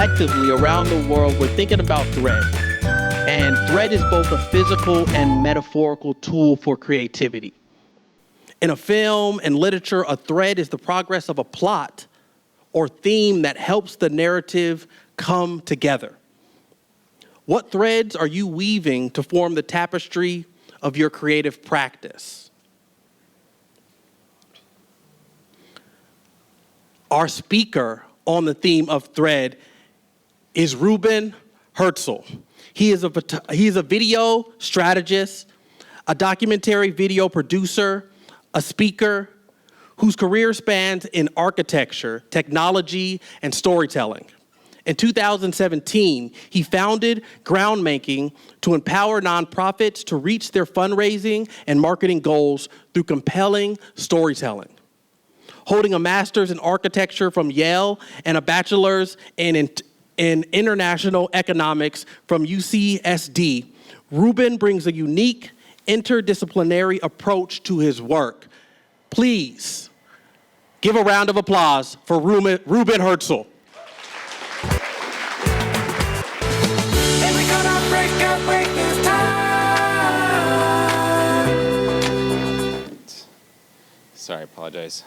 collectively around the world, we're thinking about thread. And thread is both a physical and metaphorical tool for creativity. In a film and literature, a thread is the progress of a plot or theme that helps the narrative come together. What threads are you weaving to form the tapestry of your creative practice? Our speaker on the theme of thread is Reuben Herzl. He is a video strategist, a documentary video producer, a speaker whose career spans in architecture, technology, and storytelling. In 2017, he founded Groundmaking to empower nonprofits to reach their fundraising and marketing goals through compelling storytelling. Holding a master's in architecture from Yale and a bachelor's in international economics from UCSD, Reuben brings a unique interdisciplinary approach to his work. Please give a round of applause for Reuben Herzl. Sorry, I apologize.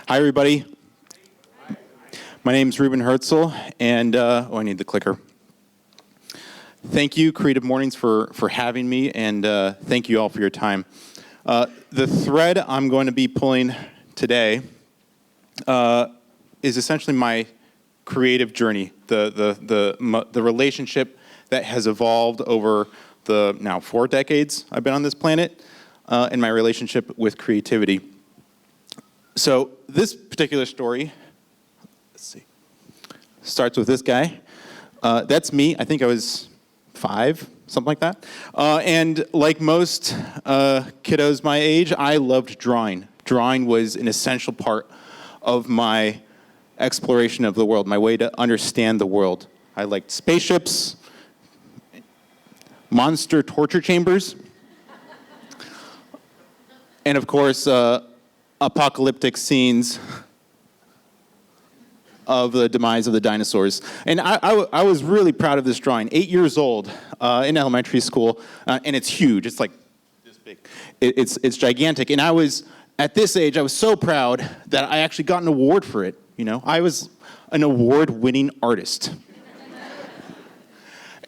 Hi, everybody. My name is Reuben Herzl, and I need the clicker. Thank you, Creative Mornings, for having me, and thank you all for your time. The thread I'm going to be pulling today is essentially my creative journey, the relationship that has evolved over the now 4 decades I've been on this planet, and my relationship with creativity. So this particular story, let's see, starts with this guy. That's me. I think I was 5, something like that. And like most kiddos my age, I loved drawing. Drawing was an essential part of my exploration of the world, my way to understand the world. I liked spaceships, monster torture chambers, and of course, apocalyptic scenes of the demise of the dinosaurs. And I was really proud of this drawing. 8 years old in elementary school, and it's huge. It's like this big. It's gigantic. And at this age, I was so proud that I actually got an award for it. You know, I was an award-winning artist.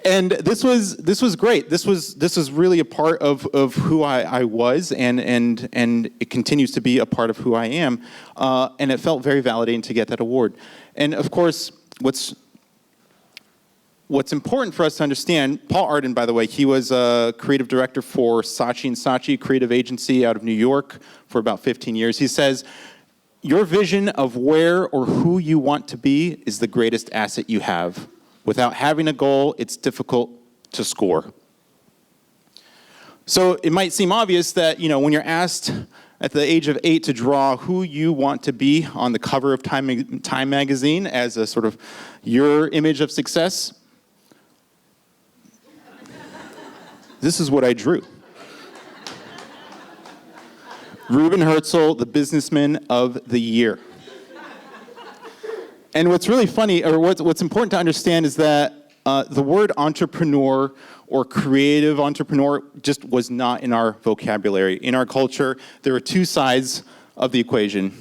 And this was great. This was really a part of who I was, and it continues to be a part of who I am. And it felt very validating to get that award. And of course, what's important for us to understand, Paul Arden, by the way, he was a creative director for Saatchi & Saatchi, creative agency out of New York for about 15 years. He says, your vision of where or who you want to be is the greatest asset you have. Without having a goal, it's difficult to score. So it might seem obvious that, you know, when you're asked at the age of 8 to draw who you want to be on the cover of Time magazine as a sort of your image of success, this is what I drew. Reuben Herzl, the businessman of the year. And what's really funny, or what's important to understand, is that the word entrepreneur or creative entrepreneur just was not in our vocabulary. In our culture, there were 2 sides of the equation.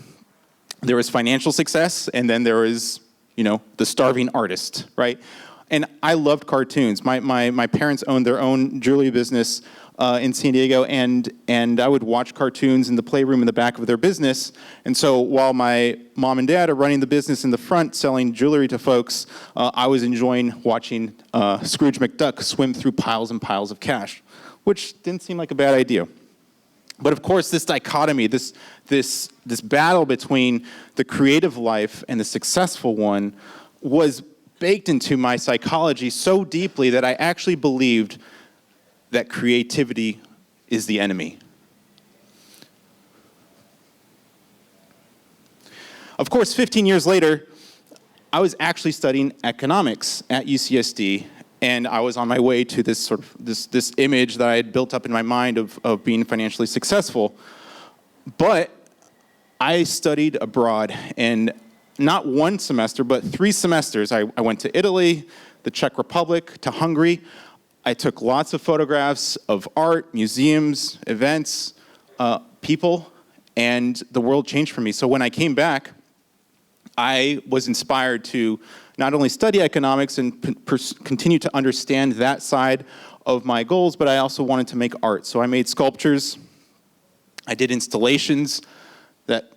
There was financial success, and then there was, you know, the starving artist, right? And I loved cartoons. My parents owned their own jewelry business in San Diego, and I would watch cartoons in the playroom in the back of their business. And so while my mom and dad are running the business in the front, selling jewelry to folks, I was enjoying watching Scrooge McDuck swim through piles and piles of cash, which didn't seem like a bad idea. But of course, this dichotomy, this battle between the creative life and the successful one was baked into my psychology so deeply that I actually believed that creativity is the enemy. Of course, 15 years later, I was actually studying economics at UCSD, and I was on my way to this sort of this image that I had built up in my mind of being financially successful. But I studied abroad, and not one semester, but 3 semesters. I went to Italy, the Czech Republic, to Hungary. I took lots of photographs of art, museums, events, people, and the world changed for me. So when I came back, I was inspired to not only study economics and continue to understand that side of my goals, but I also wanted to make art. So I made sculptures. I did installations that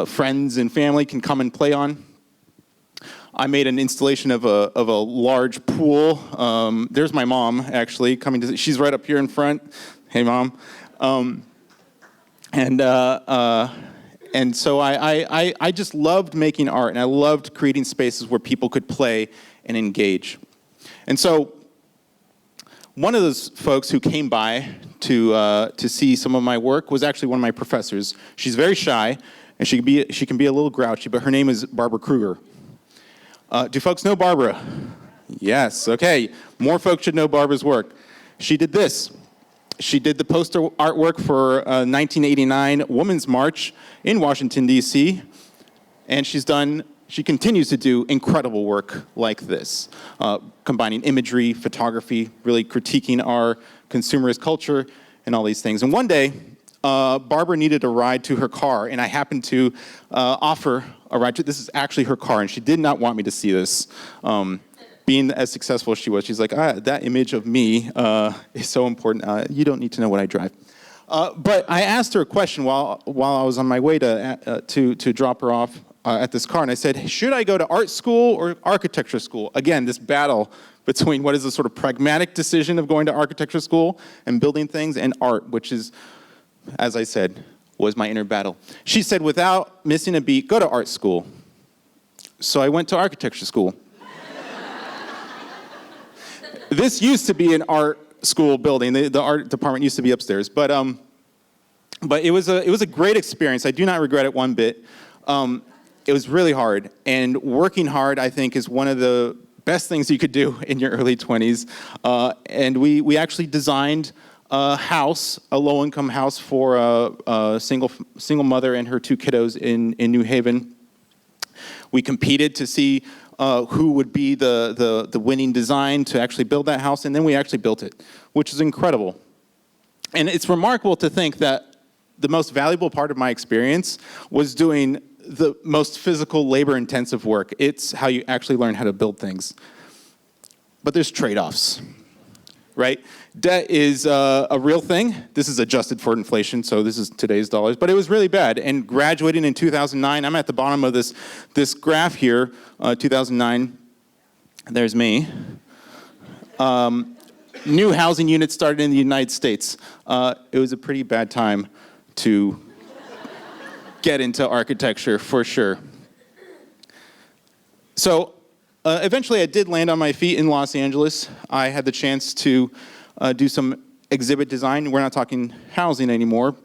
friends and family can come and play on. I made an installation of a large pool. There's my mom, actually, coming to. She's right up here in front. Hey, Mom. And so I just loved making art, and I loved creating spaces where people could play and engage. And so one of those folks who came by to see some of my work was actually one of my professors. She's very shy, and she can be a little grouchy, but her name is Barbara Kruger. Do folks know Barbara? Yes, okay. More folks should know Barbara's work. She did this. She did the poster artwork for 1989 Women's March in Washington, D.C., and she continues to do incredible work like this, combining imagery, photography, really critiquing our consumerist culture and all these things. And one day, Barbara needed a ride to her car, and I happened to offer a ride to. This is actually her car, and she did not want me to see this. Being as successful as she was, she's like, that image of me is so important. You don't need to know what I drive. But I asked her a question while I was on my way to drop her off at this car, and I said, should I go to art school or architecture school? Again, this battle between what is the sort of pragmatic decision of going to architecture school and building things, and art, which is, as I said, was my inner battle. She said, without missing a beat, go to art school. So I went to architecture school. This used to be an art school building. The art department used to be upstairs, but it was a great experience. I do not regret it one bit. It was really hard, and working hard, I think, is one of the best things you could do in your early 20s. And we actually designed a house, a low-income house for a single mother and her 2 kiddos in New Haven. We competed to see who would be the winning design to actually build that house, and then we actually built it, which is incredible. And it's remarkable to think that the most valuable part of my experience was doing the most physical, labor-intensive work. It's how you actually learn how to build things. But there's trade-offs, right? Debt is a real thing. This is adjusted for inflation, so this is today's dollars. But it was really bad. And graduating in 2009, I'm at the bottom of this graph here, 2009. There's me. New housing units started in the United States. It was a pretty bad time to get into architecture, for sure. So eventually I did land on my feet in Los Angeles. I had the chance to do some exhibit design. We're not talking housing anymore,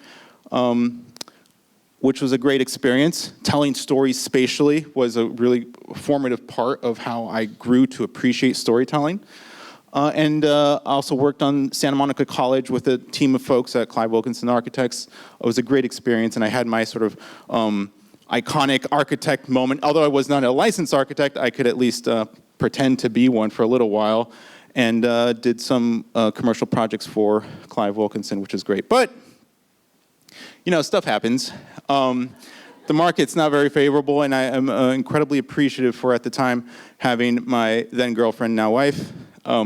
which was a great experience. Telling stories spatially was a really formative part of how I grew to appreciate storytelling. And also worked on Santa Monica College with a team of folks at Clive Wilkinson Architects. It was a great experience, and I had my sort of iconic architect moment. Although I was not a licensed architect, I could at least pretend to be one for a little while, and did some commercial projects for Clive Wilkinson, which is great. But, stuff happens. The market's not very favorable, and I am incredibly appreciative for, at the time, having my then girlfriend, now wife,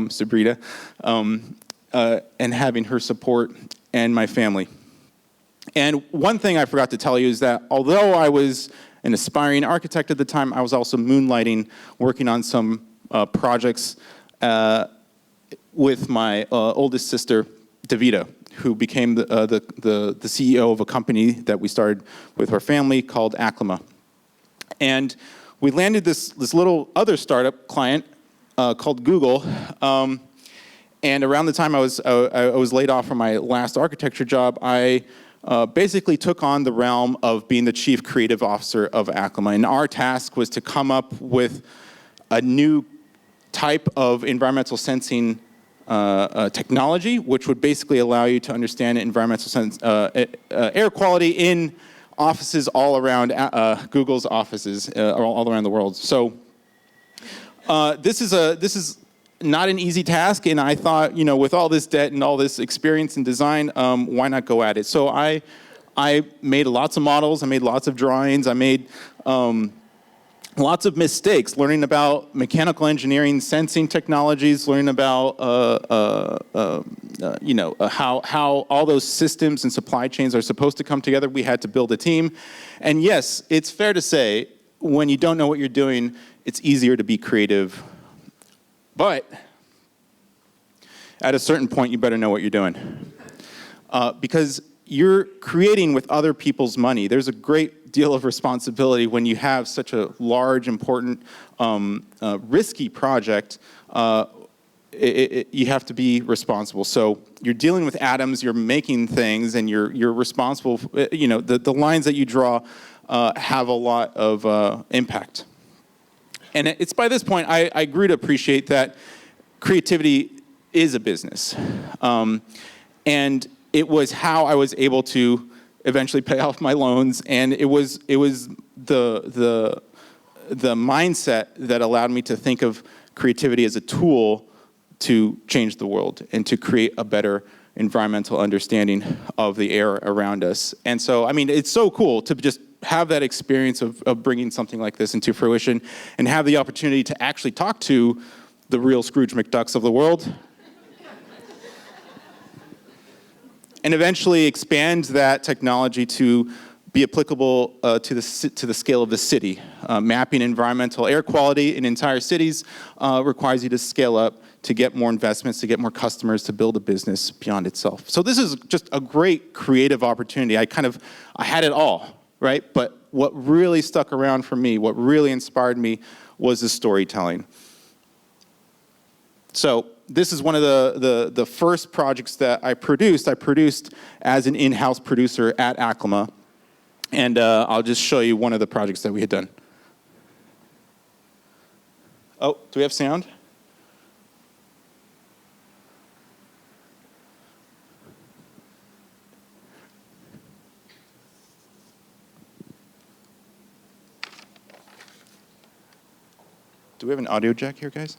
Sabrina, and having her support and my family. And one thing I forgot to tell you is that although I was an aspiring architect at the time, I was also moonlighting, working on some projects with my oldest sister, Davida, who became the CEO of a company that we started with our family called Aclima. And we landed this little other startup client called Google, and around the time I was laid off from my last architecture job, I basically took on the realm of being the chief creative officer of Aclima, and our task was to come up with a new type of environmental sensing technology, which would basically allow you to understand environmental air quality in offices all around Google's offices all around the world. So this is not an easy task, and I thought, with all this debt and all this experience in design, why not go at it? So I made lots of models, I made lots of drawings, I made lots of mistakes, learning about mechanical engineering, sensing technologies, learning about how all those systems and supply chains are supposed to come together. We had to build a team, and yes, it's fair to say when you don't know what you're doing, it's easier to be creative. But at a certain point, you better know what you're doing, because you're creating with other people's money. There's a great deal of responsibility when you have such a large, important, risky project. You have to be responsible. So you're dealing with atoms, you're making things, and you're responsible. The lines that you draw have a lot of impact. And it's by this point I grew to appreciate that creativity is a business. And it was how I was able to eventually pay off my loans, and it was the mindset that allowed me to think of creativity as a tool to change the world and to create a better environmental understanding of the air around us. And so, it's so cool to just have that experience of bringing something like this into fruition and have the opportunity to actually talk to the real Scrooge McDucks of the world. And eventually expand that technology to be applicable to the scale of the city. Mapping environmental air quality in entire cities requires you to scale up to get more investments, to get more customers, to build a business beyond itself. So this is just a great creative opportunity. I had it all, right? But what really stuck around for me, what really inspired me, was the storytelling. So this is one of the first projects that I produced. I produced as an in-house producer at Aclima. And I'll just show you one of the projects that we had done. Oh, do we have sound? Do we have an audio jack here, guys?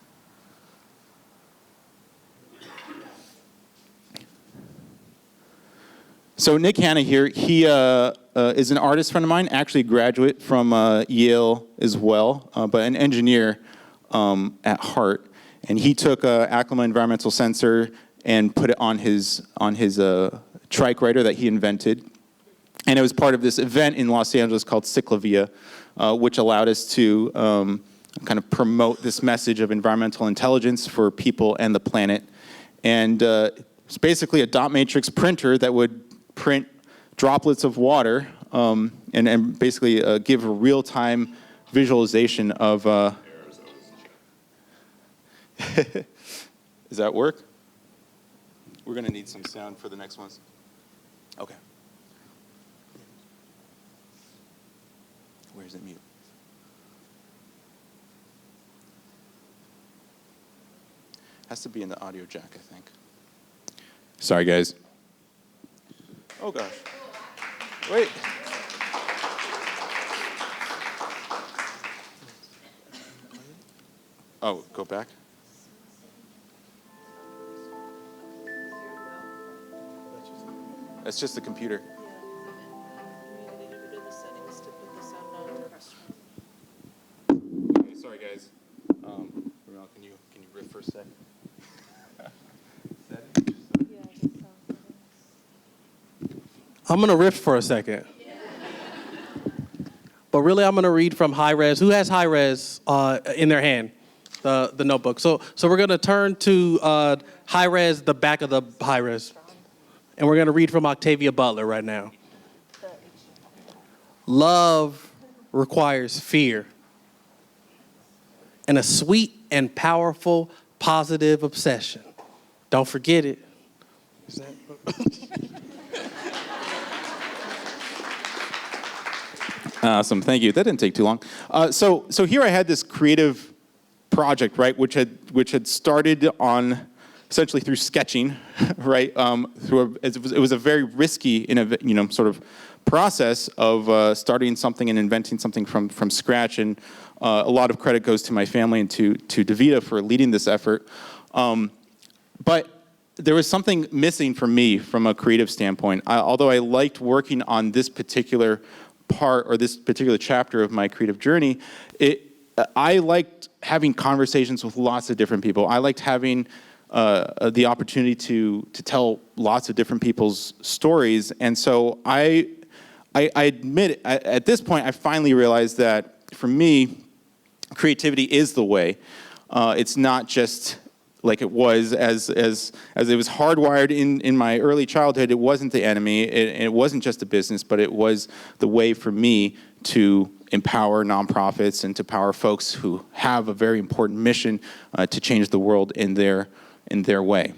So Nick Hanna here, he is an artist friend of mine, actually a graduate from Yale as well, but an engineer at heart. And he took Aclima environmental sensor and put it on his trike rider that he invented. And it was part of this event in Los Angeles called Ciclavia, which allowed us to kind of promote this message of environmental intelligence for people and the planet. And it's basically a dot matrix printer that would print droplets of water and basically give a real-time visualization of... Does that work? We're going to need some sound for the next ones. Okay. Where's it mute? Has to be in the audio jack, I think. Sorry, guys. Oh, gosh. Wait. Oh, go back. That's just the computer. Okay, sorry, guys. Ramel, can you riff for a sec? I'm going to riff for a second. But really, I'm going to read from high res. Who has high res in their hand? The notebook. So we're going to turn to high res, the back of the high res. And we're going to read from Octavia Butler right now. Love requires fear and a sweet and powerful positive obsession. Don't forget it. Awesome, thank you. That didn't take too long. So here I had this creative project, right, which had started on essentially through sketching, right? It was a very risky, sort of process of starting something and inventing something from scratch. And a lot of credit goes to my family and to Davida for leading this effort. But there was something missing for me from a creative standpoint. Although I liked working on this particular part or this particular chapter of my creative journey, I liked having conversations with lots of different people. I liked having the opportunity to tell lots of different people's stories. And so I admit, at this point, I finally realized that for me, creativity is the way. It's not just like it was as it was hardwired in my early childhood. It wasn't the enemy. It wasn't just a business, but it was the way for me to empower nonprofits and to empower folks who have a very important mission to change the world in their way.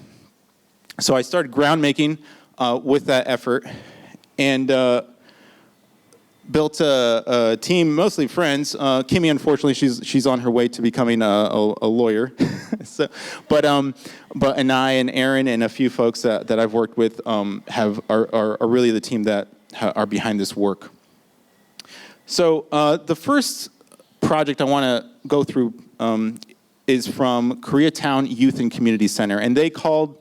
So I started groundmaking with that effort, and built a team, mostly friends. Kimmy, unfortunately, she's on her way to becoming a lawyer. But I and Aaron and a few folks that I've worked with are really the team that are behind this work. So the first project I want to go through is from Koreatown Youth and Community Center, and they called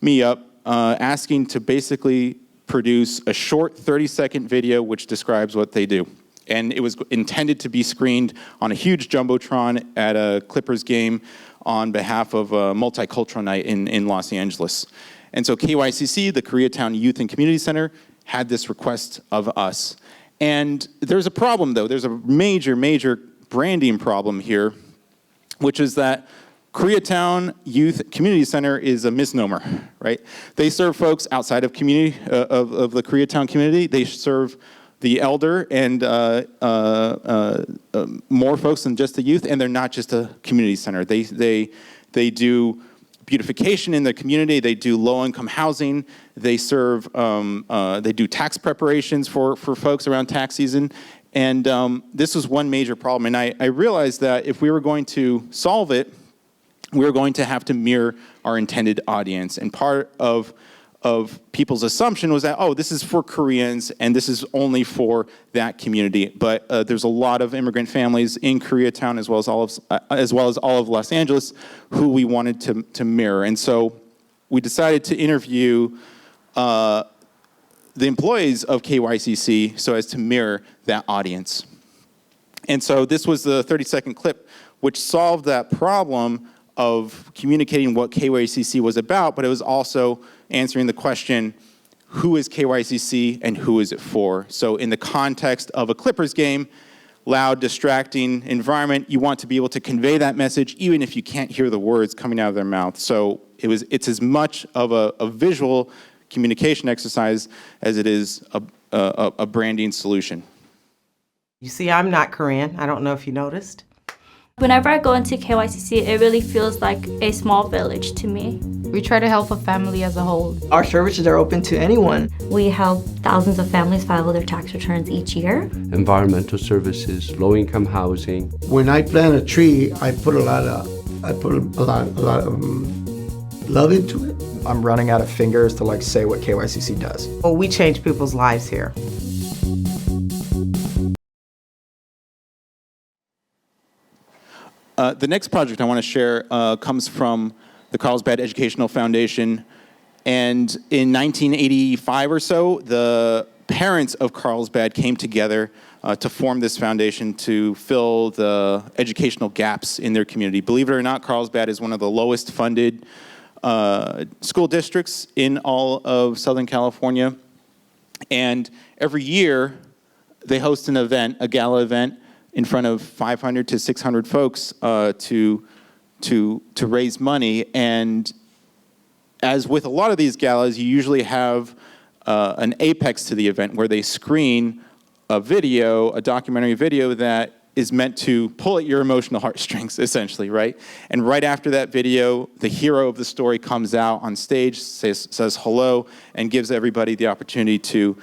me up asking to basically produce a short 30-second video which describes what they do. And it was intended to be screened on a huge Jumbotron at a Clippers game on behalf of a multicultural night in Los Angeles. And so KYCC, the Koreatown Youth and Community Center, had this request of us. And there's a problem, though. There's a major, major branding problem here, which is that Koreatown Youth Community Center is a misnomer, right? They serve folks outside of community of the Koreatown community. They serve the elder and more folks than just the youth, and they're not just a community center. They do beautification in the community. They do low-income housing. They serve. They do tax preparations for folks around tax season. And this was one major problem. And I realized that if we were going to solve it, we were going to have to mirror our intended audience. And part of people's assumption was that, oh, this is for Koreans and this is only for that community. But there's a lot of immigrant families in Koreatown as well as all of Los Angeles who we wanted to mirror. And so we decided to interview the employees of KYCC so as to mirror that audience. And so this was the 30-second clip which solved that problem of communicating what KYCC was about, but it was also answering the question, who is KYCC and who is it for? So in the context of a Clippers game, loud, distracting environment, you want to be able to convey that message even if you can't hear the words coming out of their mouth. So it's as much of a visual communication exercise as it is a branding solution. You see, I'm not Korean. I don't know if you noticed. Whenever I go into KYCC, it really feels like a small village to me. We try to help a family as a whole. Our services are open to anyone. We help thousands of families file their tax returns each year. Environmental services, low-income housing. When I plant a tree, I put a lot of love into it. I'm running out of fingers to say what KYCC does. Well, we change people's lives here. The next project I want to share comes from the Carlsbad Educational Foundation. And in 1985 or so, the parents of Carlsbad came together to form this foundation to fill the educational gaps in their community. Believe it or not, Carlsbad is one of the lowest funded school districts in all of Southern California. And every year, they host an event, a gala event, in front of 500 to 600 folks to raise money. And as with a lot of these galas, you usually have an apex to the event where they screen a documentary video that is meant to pull at your emotional heartstrings, essentially, right? And right after that video, the hero of the story comes out on stage, says hello, and gives everybody the opportunity to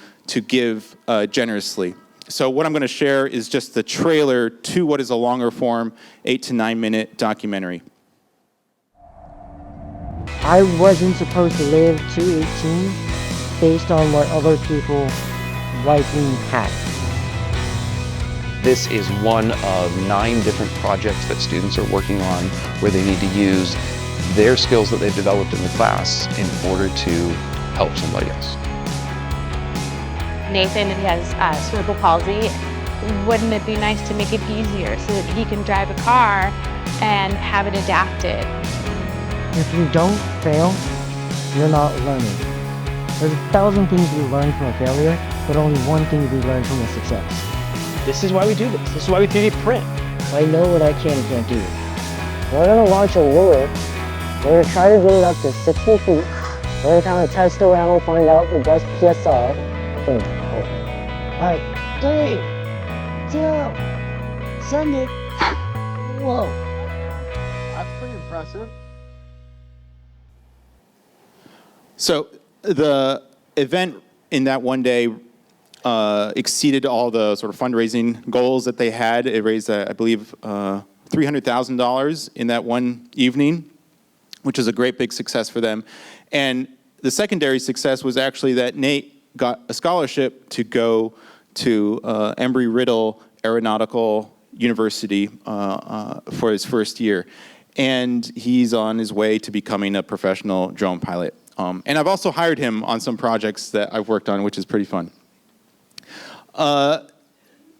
give generously. So what I'm going to share is just the trailer to what is a longer form, 8 to 9 minute documentary. I wasn't supposed to live to 18 based on what other people like me had. This is one of 9 different projects that students are working on where they need to use their skills that they've developed in the class in order to help somebody else. Nathan, he has cerebral palsy. Wouldn't it be nice to make it easier so that he can drive a car and have it adapted? If you don't fail, you're not learning. There's 1,000 things we learn from a failure, but only one thing we learn from a success. This is why we do this. This is why we 3D print. I know what I can and can't do. We're gonna launch a lure. We're gonna try to get it up to 60 feet. We're gonna kind of test around and find out the best PSI. Alright, 3, 2, send it. Whoa. That's pretty impressive. So the event in that one day exceeded all the sort of fundraising goals that they had. It raised, I believe, $300,000 in that one evening, which is a great big success for them. And the secondary success was actually that Nate got a scholarship to go to Embry-Riddle Aeronautical University for his first year. And he's on his way to becoming a professional drone pilot. And I've also hired him on some projects that I've worked on, which is pretty fun. I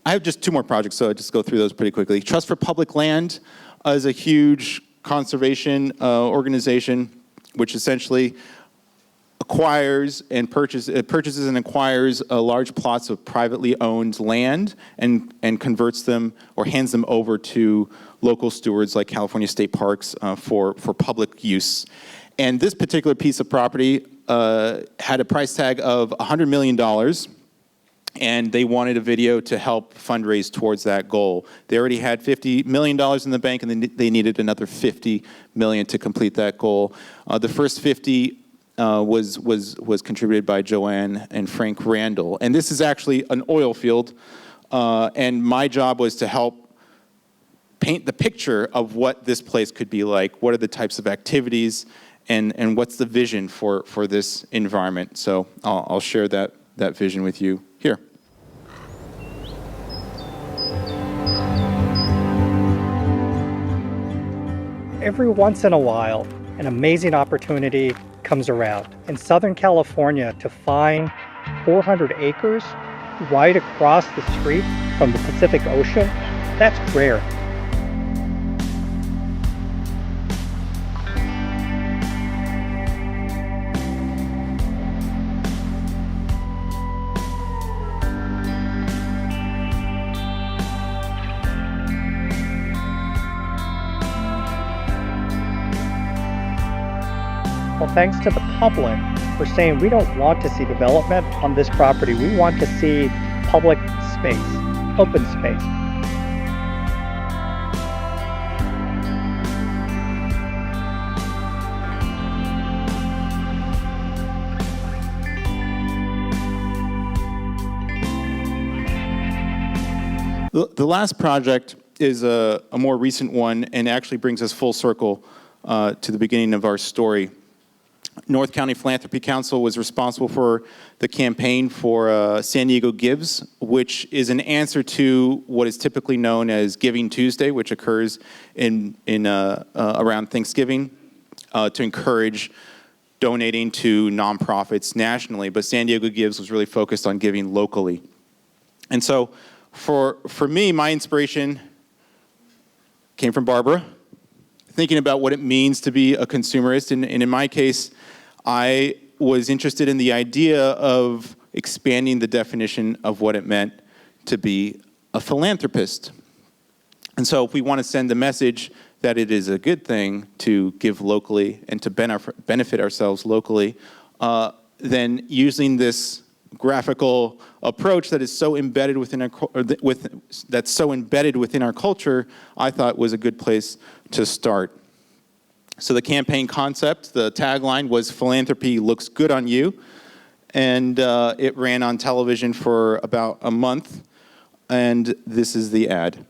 have just 2 more projects, so I'll just go through those pretty quickly. Trust for Public Land is a huge conservation organization, which essentially acquires and purchases and acquires large plots of privately owned land and converts them or hands them over to local stewards like California State Parks for public use. And this particular piece of property had a price tag of $100 million, and they wanted a video to help fundraise towards that goal. They already had $50 million in the bank, and they needed another $50 million to complete that goal. The first 50 was contributed by Joanne and Frank Randall. And this is actually an oil field, and my job was to help paint the picture of what this place could be like, what are the types of activities, and what's the vision for this environment. So I'll share that vision with you here. Every once in a while, an amazing opportunity comes around. In Southern California, to find 400 acres right across the street from the Pacific Ocean, that's rare. Well, thanks to the public for saying we don't want to see development on this property. We want to see public space, open space. The last project is a more recent one and actually brings us full circle to the beginning of our story. North County Philanthropy Council was responsible for the campaign for San Diego Gives, which is an answer to what is typically known as Giving Tuesday, which occurs around Thanksgiving to encourage donating to nonprofits nationally. But San Diego Gives was really focused on giving locally. And so for me, my inspiration came from Barbara, thinking about what it means to be a consumerist. And in my case, I was interested in the idea of expanding the definition of what it meant to be a philanthropist. And so if we want to send the message that it is a good thing to give locally and to benefit ourselves locally, then using this graphical approach that is so embedded within our culture, I thought was a good place to start. So the campaign concept, the tagline was "Philanthropy looks good on you," and it ran on television for about a month. And this is the ad.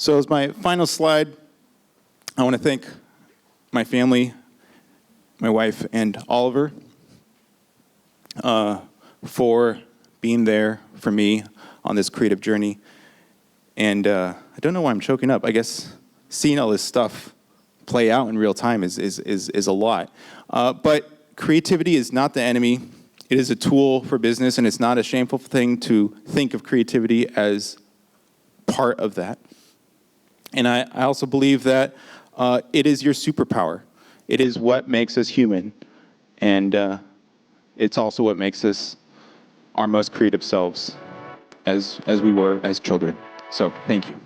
So as my final slide, I want to thank my family, my wife, and Oliver for being there for me on this creative journey. And I don't know why I'm choking up. I guess seeing all this stuff play out in real time is a lot. But creativity is not the enemy. It is a tool for business, and it's not a shameful thing to think of creativity as part of that. And I also believe that it is your superpower. It is what makes us human. And it's also what makes us our most creative selves as we were as children. So thank you.